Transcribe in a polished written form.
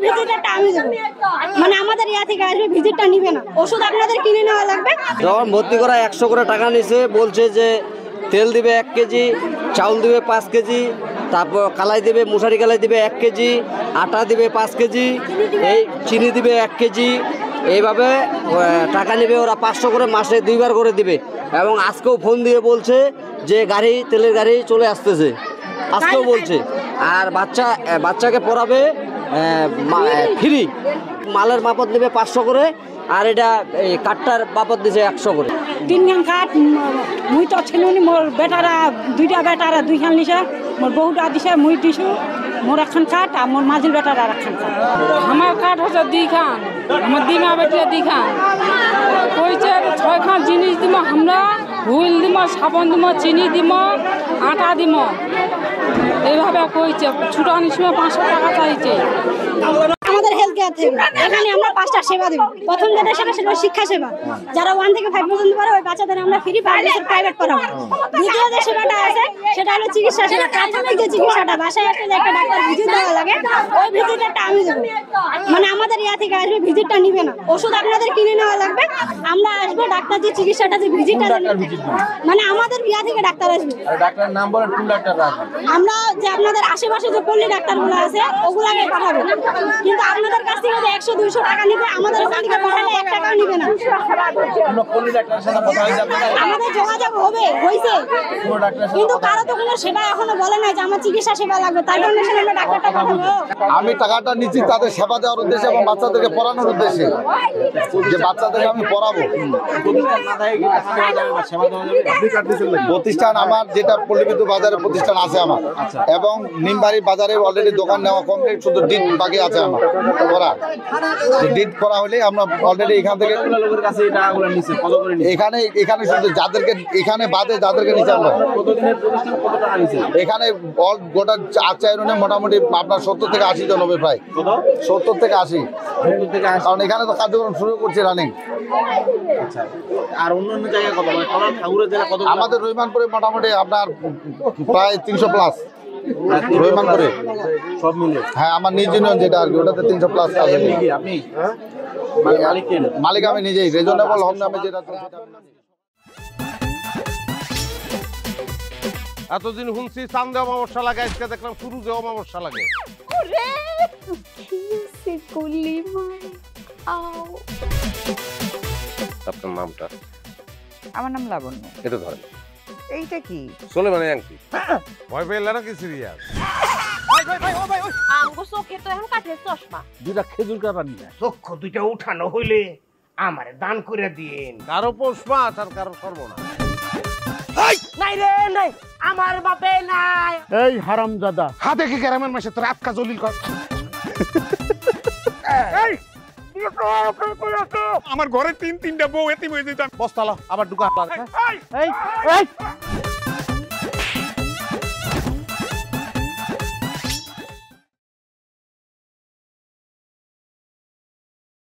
ভিজিটটা আমি দেব, মানে আমাদের ইয়া থেকে আসবে, ভিজিটটা নিবে না, ওষুধ আপনাদের কিনে নেওয়া লাগবে। যখন ভর্তি করা 100 করে টাকা নিছে, বলছে যে তেল দিবে 1 কেজি, চাউল দিবে 5 কেজি, তারপর কালাই দিবে, মশারি কালাই দিবে 1 কেজি, আটা দিবে 5 কেজি, এই চিনি দিবে 1 কেজি, এইভাবে টাকা নেবে ওরা 500 করে মাসে 2 বার করে দিবে। এবং আজকেও ফোন দিয়ে বলছে যে গাড়ি, তেলের গাড়ি চলে আসতেছে, আজকেও বলছে। আর বাচ্চাকে পড়াবে ফ্রি, মালের বাবদ নেবে 500 করে, আর এটা এই কাঠটার বাবদ দিছে 100 করে। 3 খান কাঠ মুই তো ছেলুনি, মোর বেটারা 2টা বেটারা 2 খান লিসা, মোর বহুটা দিছে, মুই দিছু, মোর 1 খান কাঠ আর মোর মাঝির বেটারা 1 খান কাঠ। আমার কাঠ হচ্ছে 2 খান, আমার দিমা বেটিয়া 2 খান, কইছে 6 খান জিনিস দিব, আমরা হুইল দিব, সাবান দিব, চিনি দিব, আটা দিব, এইভাবে কইছে। ছুটানির সময় 500 টাকা চাইছে। আমাদের হেলথ কেয়ার থেকে এখানে আমরা 5টা সেবা দেব। প্রথম যেটা সেটা শিক্ষা সেবা, যারা 1 থেকে 5 পর্যন্ত পারে ওই বাচ্চাদের আমরা ফ্রি 5 বছর প্রাইভেট পড়াবো। দ্বিতীয় যে সেবাটা আছে সেটা হলো চিকিৎসা সেবা, প্রাথমিক যে চিকিৎসাটা, বাসায় আসলে একটা ডাক্তার ভিজিট দেওয়া লাগে, ওই ভিজিটটা আমি দেব, মানে আমাদের ইয়া থেকে আসবে, ভিজিটটা নিবে না, ওষুধ আপনাদের কিনে নেওয়া লাগবে। আমরা আসবো, ডাক্তার যে চিকিৎসাটা যে ভিজিটটা, মানে আমাদের ইয়া থেকে ডাক্তার আসবে। ডাক্তার নাম বলেন, কোন ডাক্তার? আমরা যে আপনাদের আশেপাশে যে পল্লী ডাক্তারগুলো আছে ওগুলাকে পাঠাবো, কিন্তু আপনাদের কাছ থেকে যে 100-200 টাকা নিবে, আমাদের ওখান থেকে পাঠালে 1 টাকাও নিবে না। আমাদের যোগাযোগ হয়েছে, কিন্তু কারো তো কোনো সেবা এখনো বলে নাই যে আমার চিকিৎসা সেবা লাগবে, তাই জন্য আমরা ডাক্তারটা পাঠাবো। আমি টাকাটা নিচ্ছি তাদের সেবা দেওয়ার উদ্দেশ্যে এবং বাচ্চাদেরকে পড়ানোর উদ্দেশ্যে, যে বাচ্চাদেরকে আমি পড়াবো। প্রতিষ্ঠান আমার যেটা পল্লীবিদ্যুৎ বাজারে প্রতিষ্ঠান আছে আমার, এবং নিমবাড়ি বাজারে অলরেডি দোকান নেওয়া কমপ্লিট, শুধু ডিট বাকি আছে আমার করা। ডিট করা হলে আমরা অলরেডি এখান থেকে এখানে শুধু যাদেরকে এখানে বাদে যাদেরকে নিচে আমরা এখানে গোটা আচার্যনে মোটামুটি আপনার 70 থেকে 80 জন হবে, প্রায় 70 থেকে 80, কারণ এখানে তো কার্যক্রম শুরু করছে রানিং। আর অন্যান্য জায়গায় কত, মানে ঠাকুরের জায়গা কত? আমাদের রহিমানপুরে মোটামুটি আপনার প্রায় 300 প্লাস রহিমানপুরে সব মিলে। হ্যাঁ, আমার নিজ ইউনিয়ন যেটা আর কি, ওটাতে 300 প্লাস। আপনি মালিক আমি নিজেই, রিজনেবল হোম নামে যেটা। এতদিন শুনছি চান্দে অমাবস্যা লাগে, আজকে দেখলাম শুরুতে অমাবস্যা লাগে। আপনার নামটা? আমার নাম লাবণ্য। এটা ধরেন। এইটা কি? চলে মানে আংটি। ভয় পেলে নাকি সিরিয়াস? দুটা খেজুর কাটা নিয়ে চক্ষু দুইটা উঠানো হইলে আমারে দান করে দিন। কারো পৌষ মাস আর কারো সর্বনাশ। নাই রে নাই, আমার বাপে নাই। এই হারামজাদা, হাতে কি গ্রামের মাসে তোর আটকা জলিল কর। আমার ঘরে 3-3টা বউ এতিম হয়ে যেত। বস্তালা আবার ঢুকা। এই